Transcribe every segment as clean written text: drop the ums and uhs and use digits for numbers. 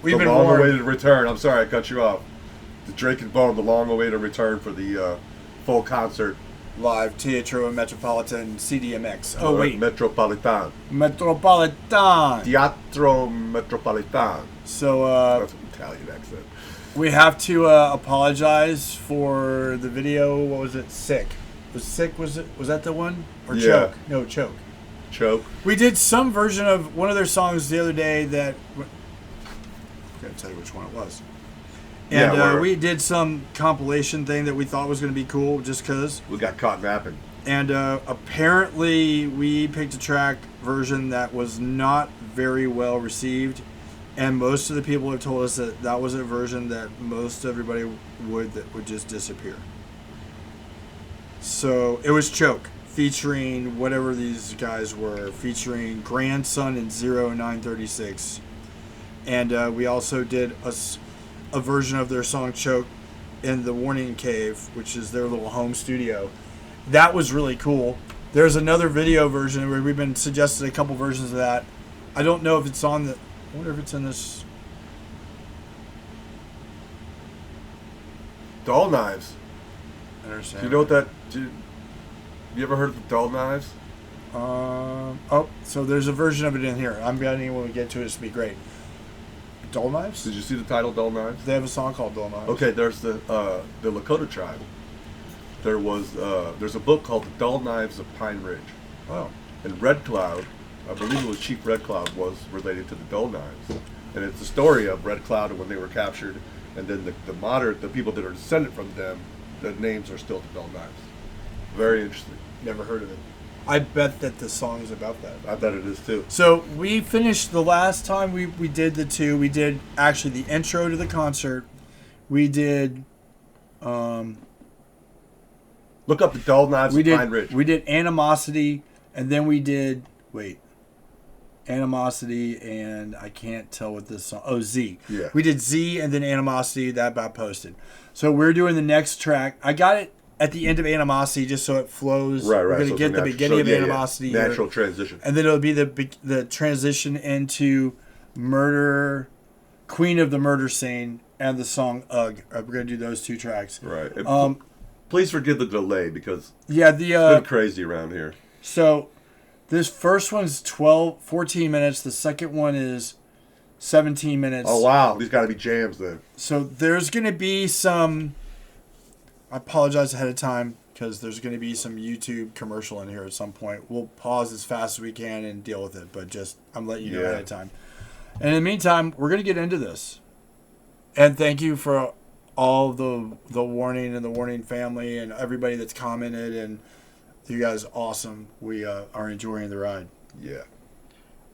We've been long-awaited return. I'm sorry I cut you off. The Drake and Bone, the long-awaited return for the full concert. Live Teatro and Metropolitan CDMX. Oh, wait. Metropólitan. Metropolitan. Teatro Metropólitan. So, that's an Italian accent. We have to apologize for the video. What was it? Sick. Was that the one? Or Yeah. Choke? No, Choke. Choke. We did some version of one of their songs the other day that... I'm going to tell you which one it was. And we did some compilation thing that we thought was going to be cool just because. We got caught napping. And apparently we picked a track version that was not very well received. And most of the people have told us that that was a version that most everybody would just disappear. So it was Choke, featuring whatever these guys were, featuring Grandson and 0936. And we also did a version of their song Choke in the Warning Cave, which is their little home studio. That was really cool. There's another video version where we've been suggested a couple versions of that. I don't know if it's on the... I wonder if it's in this... Dull Knives. I understand. Do you know what that... You ever heard of the Dull Knives? Oh, so there's a version of it in here. I'm betting when we get to it, it's going to be great. Dull Knives? Did you see the title Dull Knives? They have a song called Dull Knives. Okay, there's the Lakota tribe. There's a book called The Dull Knives of Pine Ridge. Oh. And Red Cloud, I believe it was Chief Red Cloud, was related to the Dull Knives. And it's the story of Red Cloud and when they were captured, and then the people that are descended from them, the names are still the Dull Knives. Very interesting. Never heard of it. I bet that the song is about that. I bet it is too. So we finished the last time we did the two. We did actually the intro to the concert. We did... Look up the Dull Knives of Pine Ridge. We did Animosity, and then we did... Wait. Animosity, and I can't tell what this song... Oh, Z. Yeah. We did Z, and then Animosity. That got posted. So we're doing the next track. I got it at the end of Animosity just so it flows. Right. We're going to So get the beginning of Animosity. Yeah. Natural transition. And then it'll be the transition into Murder... Queen of the Murder Scene and the song Ugh. We're going to do those two tracks. Right. Please forgive the delay because it's been crazy around here. So this first one's 14 minutes. The second one is 17 minutes. Oh, wow. These got to be jams then. So there's going to be some... I apologize ahead of time because there's going to be some YouTube commercial in here at some point. We'll pause as fast as we can and deal with it, but just I'm letting you know ahead of time. And in the meantime, we're going to get into this. And thank you for all the Warning and the Warning family and everybody that's commented. And you guys are awesome. We are enjoying the ride. Yeah.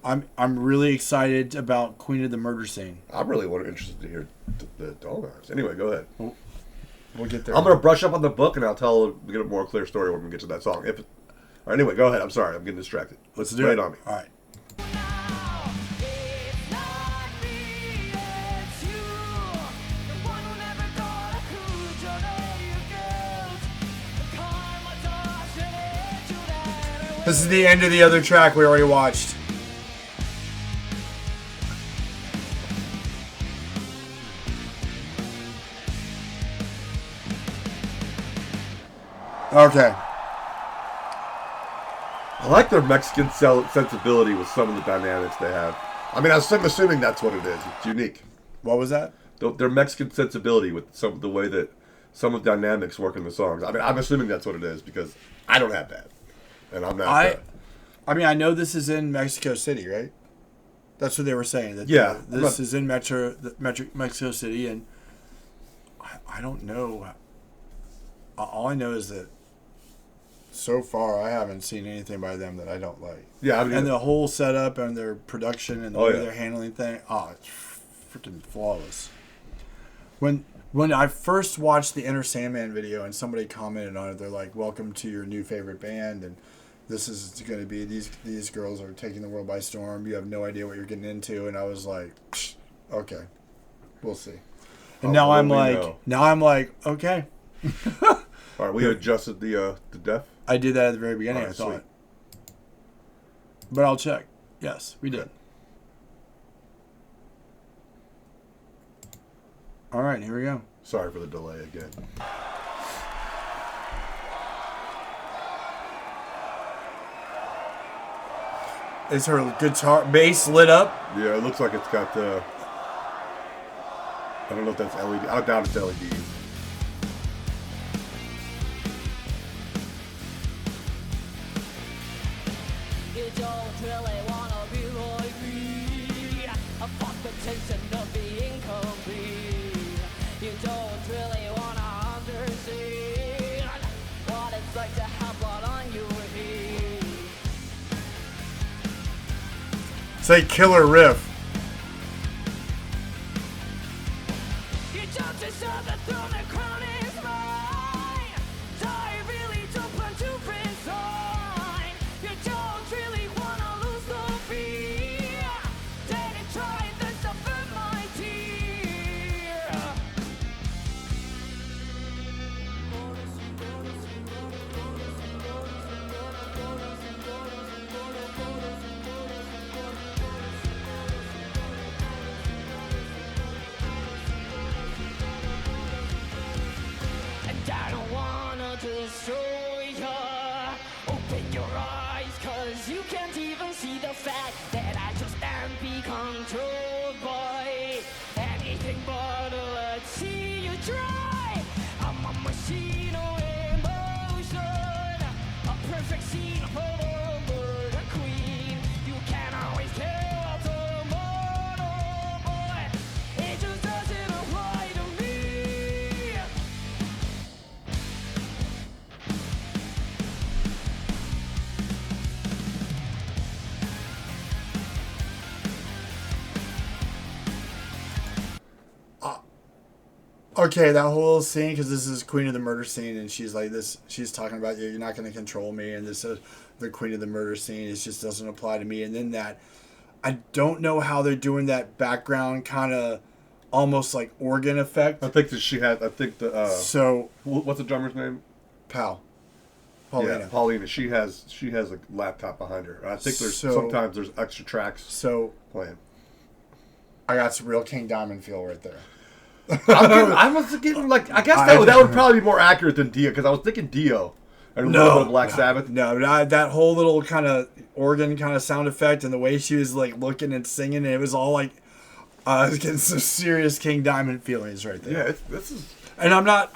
I'm really excited about Queen of the Murder Scene. I'm really interested to hear the Dull Knives. Anyway, go ahead. We'll get there. I'm going to brush up on the book and I'll get a more clear story when we get to that song. All right, anyway, go ahead. I'm sorry. I'm getting distracted. Let's do lay it. on me. All right. This is the end of the other track we already watched. Okay. I like their Mexican sensibility with some of the dynamics they have. I mean, I'm assuming that's what it is. It's unique. What was that? Their Mexican sensibility with some of the way that some of the dynamics work in the songs. I mean, I'm assuming that's what it is because I don't have that. And I'm not. I mean, I know this is in Mexico City, right? That's what they were saying. That this is in Mexico City, and I don't know. All I know is that so far I haven't seen anything by them that I don't like. Yeah, and the whole setup and their production and the way they're handling things, it's freaking flawless. When I first watched the Enter Sandman video and somebody commented on it, they're like, "Welcome to your new favorite band," and this is going to be these girls are taking the world by storm. You have no idea what you're getting into, and I was like, okay, we'll see. And now I'm like, okay. All right, we adjusted the depth. I did that at the very beginning. I thought, but I'll check. Yes, we did. All right, here we go. Sorry for the delay again. Is her guitar bass lit up? Yeah, it looks like it's got the. I don't know if that's LED. I doubt it's LEDs. You don't really wanna be like me. I fuck the tension of being complete. You don't really wanna understand what it's like to have blood on your feet. It's like killer riff. You don't deserve the throne, the crown is mine. So I really don't want to resign. You don't really wanna lose the fear. Didn't try this to burn my tear. And I don't wanna destroy ya. Open your eyes, cause you can't even see the fact that I just can't be controlled by anything but let's see you try. I'm a machine of emotion, a perfect scene for the murder queen. You can't always kill tomorrow, boy. It just doesn't apply to me. Okay, that whole scene, because this is Queen of the Murder scene, and she's like this. She's talking about you're not going to control me, and this is the Queen of the Murder scene. It just doesn't apply to me. And then that, I don't know how they're doing that background kind of, almost like organ effect. I think that she had. I think the. So What's the drummer's name? Paulina. Yeah, Paulina. She has a laptop behind her. I think sometimes there's extra tracks So playing. I got some real King Diamond feel right there. I was getting like I guess that would probably be more accurate than Dio because I was thinking Dio and a little bit of Black Sabbath. No, that whole little kind of organ kind of sound effect and the way she was like looking and singing, and it was all like I was getting some serious King Diamond feelings right there. Yeah, this is. And I'm not.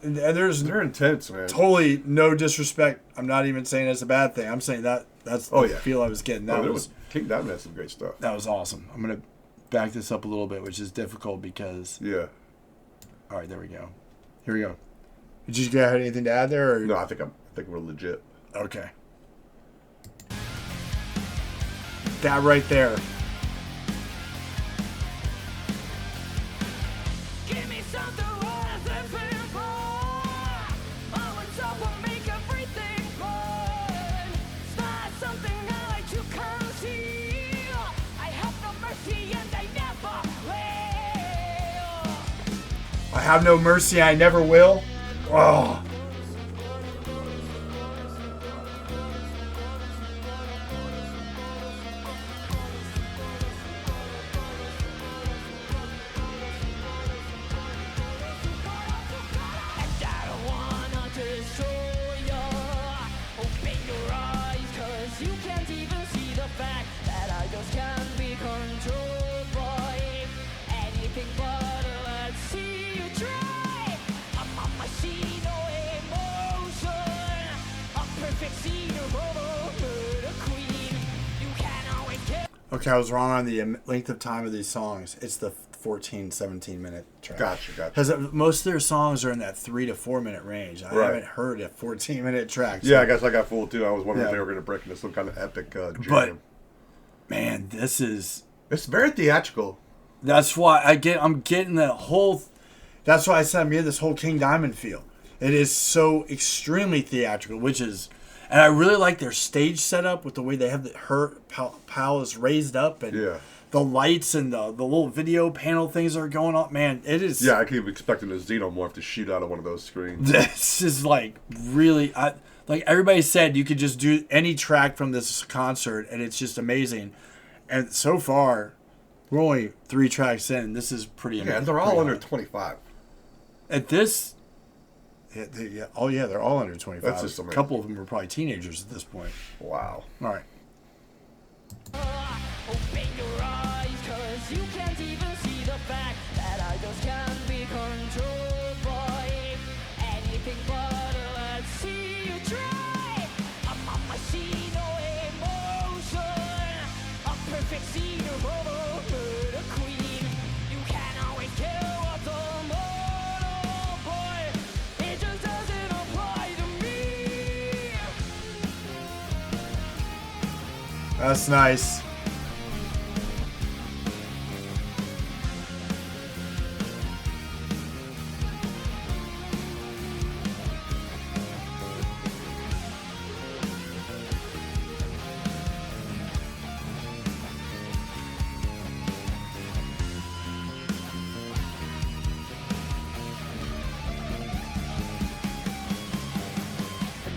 And there's They're intense, man. totally no disrespect. I'm not even saying it's a bad thing. I'm saying that's the feel I was getting. That was King Diamond has some great stuff. that was awesome. I'm gonna back this up a little bit, which is difficult because. Yeah. All right, there we go. Here we go. Did you have anything to add there? Or? No, I think we're legit. Okay. That right there. Give me something worth living for. On top will make everything fun. It's not something I like to conceal. I have no mercy and I never will. I have no mercy. I never will. Oh. And I don't wanna destroy ya. Open your eyes, cause you can't even see the fact that I just can't be controlled by anything but let's see you try. I'm a machine of emotion, a perfect scene of a murder queen. You can't always get. Okay, I was wrong on the length of time of these songs. It's the 14, 17-minute track. Gotcha. Because most of their songs are in that 3 to 4 minute range. I Right. haven't heard a 14-minute track. So. Yeah, I guess I got fooled too. I was wondering if Yeah. they were going to break into some kind of epic jam. But man, this is. It's very theatrical. That's why I'm getting the whole. That's why I said I'm getting this whole King Diamond feel. It is so extremely theatrical, which is, and I really like their stage setup with the way they have her pal is raised up and Yeah. the lights and the little video panel things that are going on. Man, it is. Yeah, I keep expecting a Xenomorph to shoot out of one of those screens. This is like really, like everybody said, you could just do any track from this concert and it's just amazing. And so far, We're only 3 tracks in. This is pretty. Yeah, and they're all under 25. At this. Yeah, they're all under 25. That's just a amazing. couple of them were probably teenagers at this point. Wow. All right. Open your eyes, 'cause you can't even see the fact that I just can't be controlled by anything but let's see you try. I'm on my scene, no emotion. A perfect scene of a queen. You can't always tell what's a mortal boy. It just doesn't apply to me. That's nice.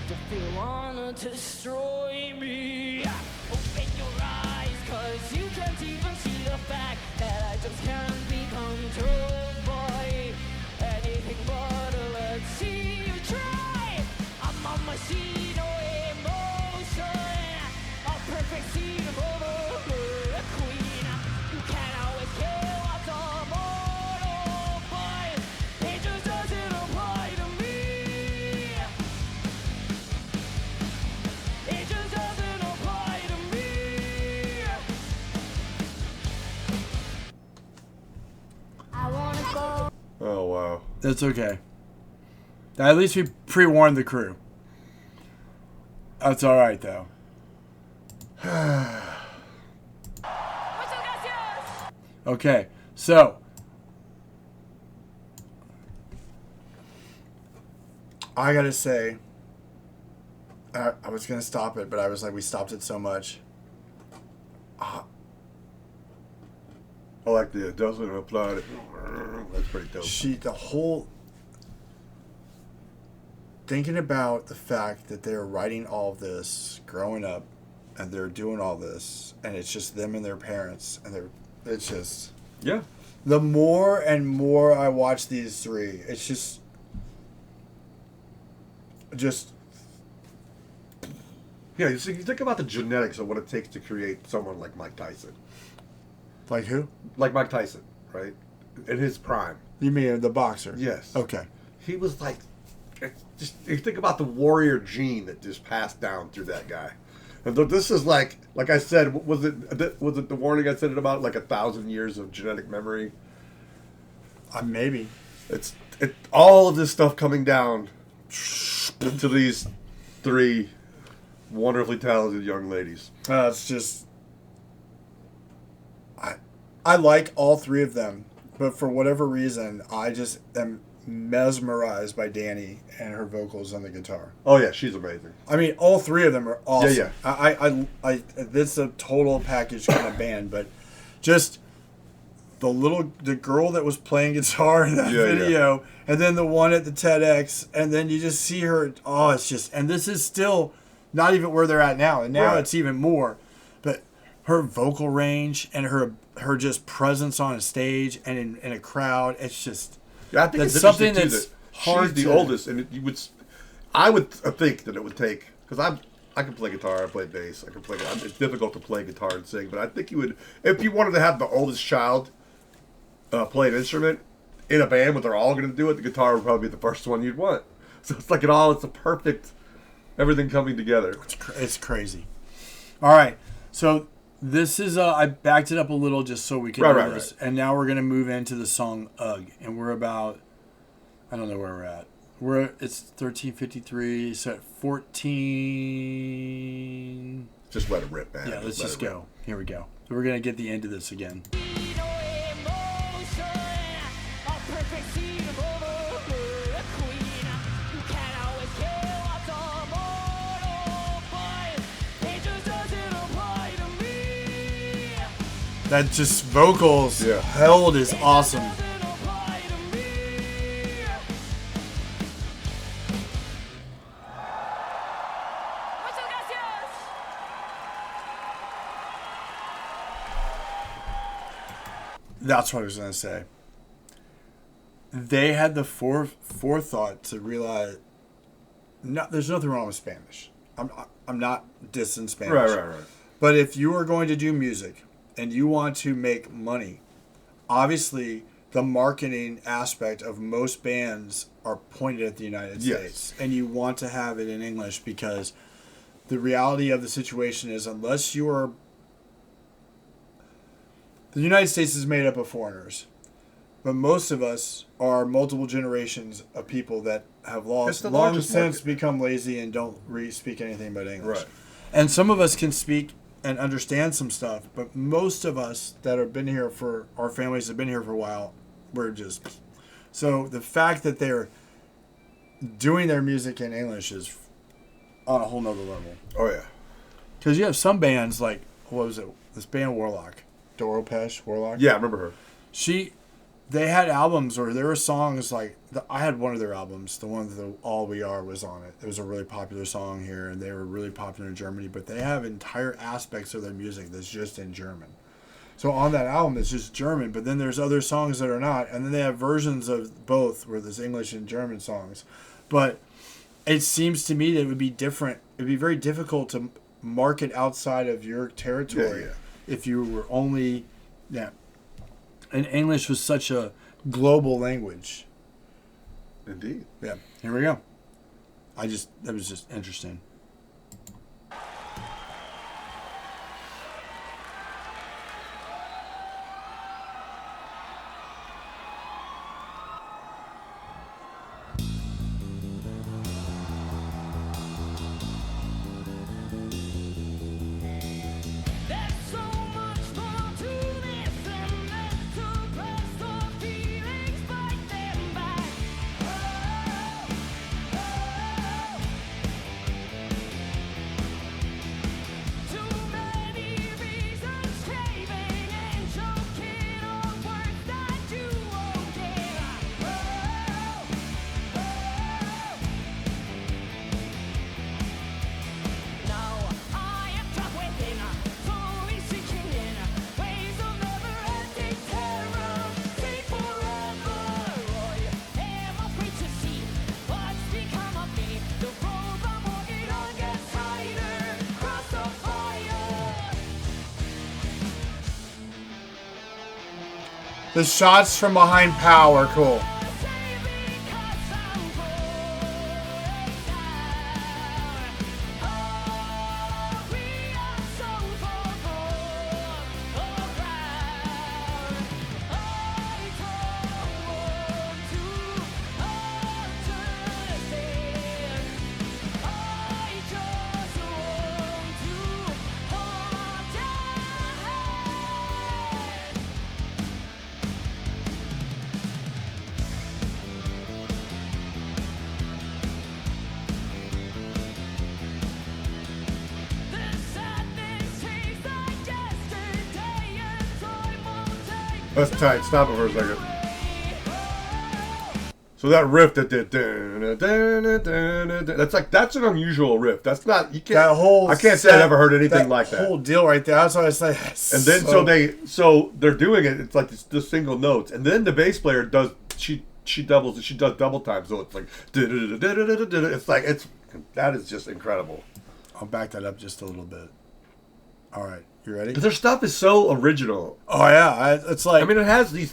If you wanna destroy me, open your eyes, 'cause you can't even see the fact that I just can't be controlled by anything but let's see you try. I'm on my scene, no emotion. A perfect scene of a queen. You can't always tell what's a mortal boy. It just doesn't apply to me. It just doesn't apply to me. I wanna go. Oh, wow. That's okay. At least we pre-warned the crew. That's all right, though. Okay, so I gotta say, I was gonna stop it, but I was like, we stopped it so much. I like the it doesn't apply to. That's pretty dope. The whole thinking about the fact that they're writing all of this growing up, and they're doing all this, and it's just them and their parents, and it's just. Yeah. The more and more I watch these 3, it's just Yeah, you see, you think about the genetics of what it takes to create someone like Mike Tyson. like who? Like Mike Tyson, right? In his prime. You mean the boxer? Yes. Okay. He was like, just you think about the warrior gene that just passed down through that guy. And this is like I said, was it the warning I said it about like 1,000 years of genetic memory? Maybe. It's all of this stuff coming down to these 3 wonderfully talented young ladies. It's just. I like all 3 of them, but for whatever reason, I just am mesmerized by Dani and her vocals on the guitar. Oh yeah, she's amazing. I mean, all 3 of them are awesome. Yeah. I this is a total package kind of band, but just the girl that was playing guitar in that video, and then the one at the TEDx, and then you just see her. Oh, it's just, and this is still not even where they're at now, and now Right. it's even more. But her vocal range and her just presence on a stage and in a crowd, it's just. Yeah, I think That's it's something interesting, that's too, that hard she's the to- oldest, and I would think that it would take, because I can play guitar, I play bass, I can play. It's difficult to play guitar and sing, but I think you would, if you wanted to have the oldest child play an instrument in a band, but they're all going to do it, the guitar would probably be the first one you'd want. So it's like it's a perfect, everything coming together. It's crazy. All right, so this is I backed it up a little just so we could do this, and now we're gonna move into the song "Ugh," and we're about, I don't know where we're at. It's 13:53, so at 14. Just let it rip, man. Yeah, let's just go. Here we go. So we're gonna get the end of this again. That just vocals held is awesome. That's what I was gonna say. They had the forethought to realize. No, there's nothing wrong with Spanish. I'm not dissing Spanish. Right. But if you are going to do music and you want to make money, obviously the marketing aspect of most bands are pointed at the United States. And you want to have it in English because the reality of the situation is unless you are... The United States is made up of foreigners. But most of us are multiple generations of people that have long since become lazy and don't speak anything but English. Right. And some of us can speak and understand some stuff, but most of us that have been here for, our families have been here for a while, we're just... So the fact that they're doing their music in English is on a whole nother level. Oh, yeah. Because you have some bands like, what was it? This band Warlock. Doro Pesh, Warlock. Yeah, I remember her. They had albums, or there were songs like I had one of their albums. The one that All We Are was on it. It was a really popular song here, and they were really popular in Germany. But they have entire aspects of their music that's just in German. So on that album, it's just German. But then there's other songs that are not, and then they have versions of both, where there's English and German songs. But it seems to me that it would be different. It'd be very difficult to market outside of your territory if you were only And English was such a global language. Indeed. Yeah. Here we go. That was just interesting. The shots from behind POW are cool. That's tight. Stop it for a second. So that riff that did, that's an unusual riff. That's not, you can't, I can't say I've ever heard anything like that. Whole deal right there. That's what I say. And then so they're doing it. It's like the single notes, and then the bass player does she doubles. She does double time. So it's like it's like that is just incredible. I'll back that up just a little bit. All right. You ready? Because their stuff is so original. Oh yeah, it's like, I mean, it has these.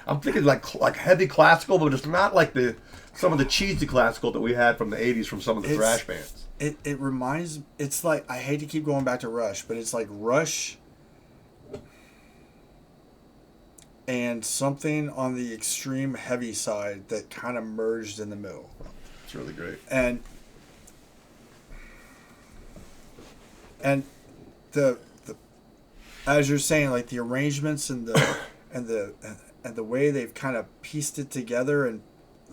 I'm thinking like heavy classical, but it's not like some of the cheesy classical that we had from the '80s from some of the thrash bands. It reminds. It's like, I hate to keep going back to Rush, but it's like Rush and something on the extreme heavy side that kind of merged in the middle. It's really great. And the as you're saying, like the arrangements and the and the way they've kind of pieced it together, and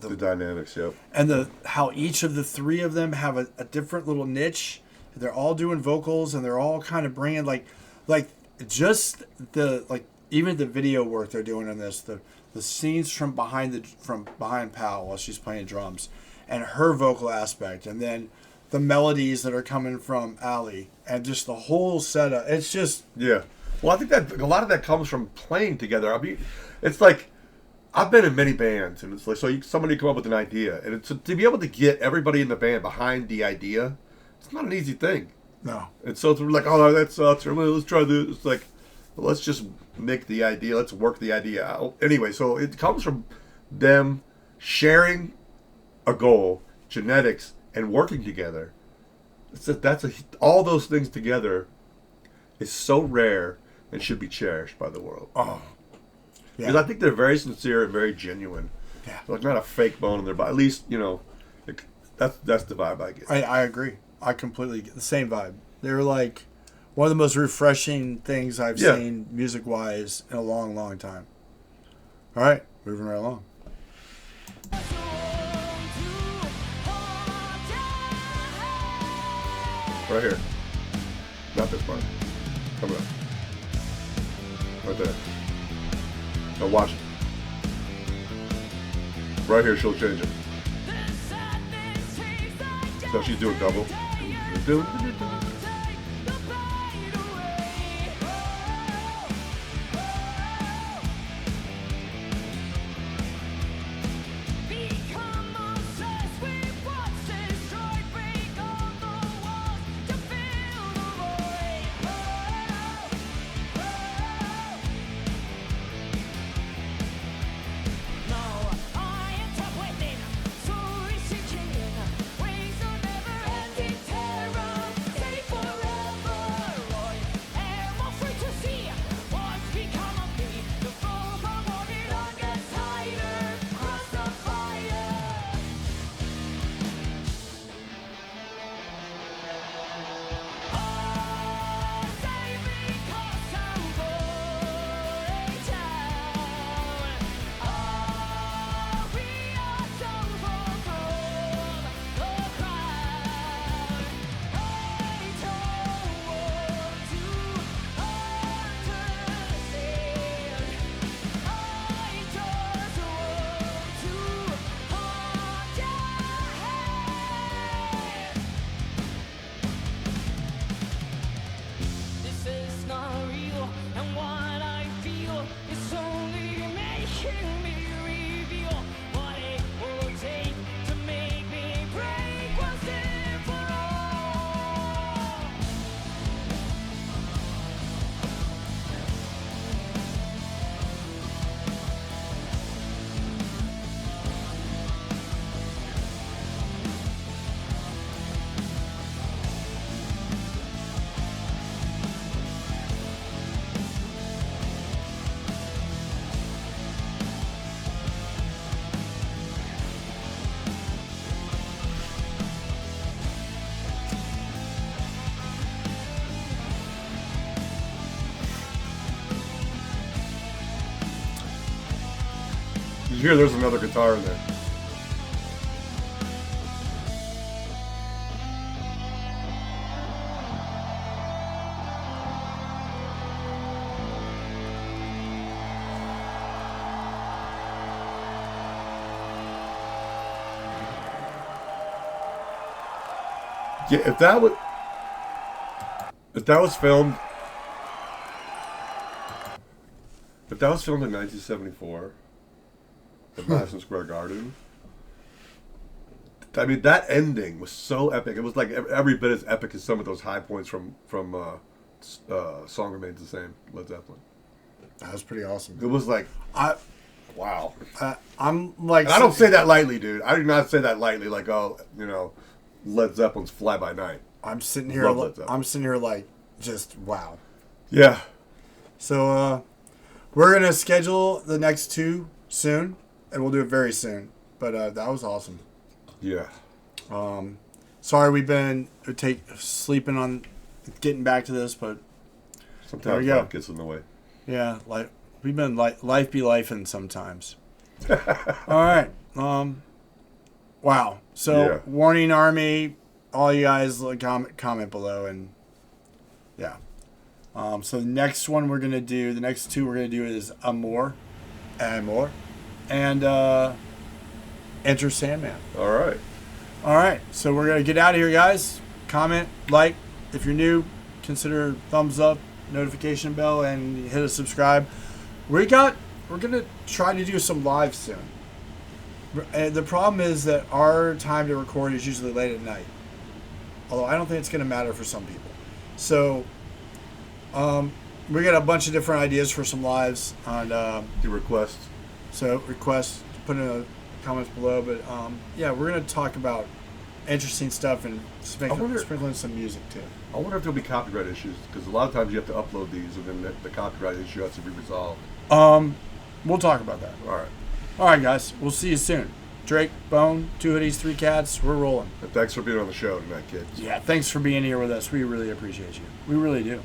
the dynamics, yep. And how each of the three of them have a different little niche. They're all doing vocals, and they're all kind of bringing like just even the video work they're doing in this, the scenes from behind Pal while she's playing drums, and her vocal aspect, and then the melodies that are coming from Ali, and just the whole setup. It's just Well, I think that a lot of that comes from playing together. I mean, it's like I've been in many bands, and it's like somebody come up with an idea, and it's to be able to get everybody in the band behind the idea. It's not an easy thing. No. And so it's like, oh, that sucks. Or let's try this. It's like, well, let's just make the idea. Let's work the idea out. Anyway, so it comes from them sharing a goal, genetics, and working together. All those things together is so rare and should be cherished by the world. Oh. Yeah. Because I think they're very sincere and very genuine. Yeah. Like not a fake bone in their body. At least, that's the vibe I get. I agree. I completely get the same vibe. They were like one of the most refreshing things I've seen music-wise in a long, long time. All right, moving right along. Right here. Not this part. Coming up. Right there. Now watch it. Right here, she'll change it. So she's doing double. Did you hear there's another guitar in there? Yeah, if that was filmed in 1974 at Madison Square Garden, I mean, that ending was so epic. It was like every bit as epic as some of those high points from Song Remains the Same, Led Zeppelin. That was pretty awesome. It was like, wow. I'm like, and I don't say that lightly, dude. I do not say that lightly. Like, oh, Led Zeppelin's Fly By Night. I'm sitting here like, just wow. Yeah. So we're gonna schedule the next two soon, and we'll do it very soon. But that was awesome. Yeah. Sorry we've been sleeping on getting back to this, but sometimes life gets in the way. Yeah, we've been life be lifing sometimes. All right. Wow. So Warning Army, all you guys comment below, and yeah. So the next two we're gonna do is Amor, and Enter Sandman. All right. All right. So we're gonna get out of here, guys. Comment, like, if you're new, consider thumbs up, notification bell and hit a subscribe. We're gonna try to do some live soon. And the problem is that our time to record is usually late at night. Although I don't think it's gonna matter for some people. So, we got a bunch of different ideas for some lives on. The requests. So requests, put in the comments below. But yeah, we're gonna talk about interesting stuff and sprinkle in some music too. I wonder if there'll be copyright issues, because a lot of times you have to upload these, and then the copyright issue has to be resolved. We'll talk about that. All right, guys. We'll see you soon. Drake, Bone, 2 Hoodies, 3 Cats. We're rolling. And thanks for being on the show tonight, kids. Yeah, thanks for being here with us. We really appreciate you. We really do.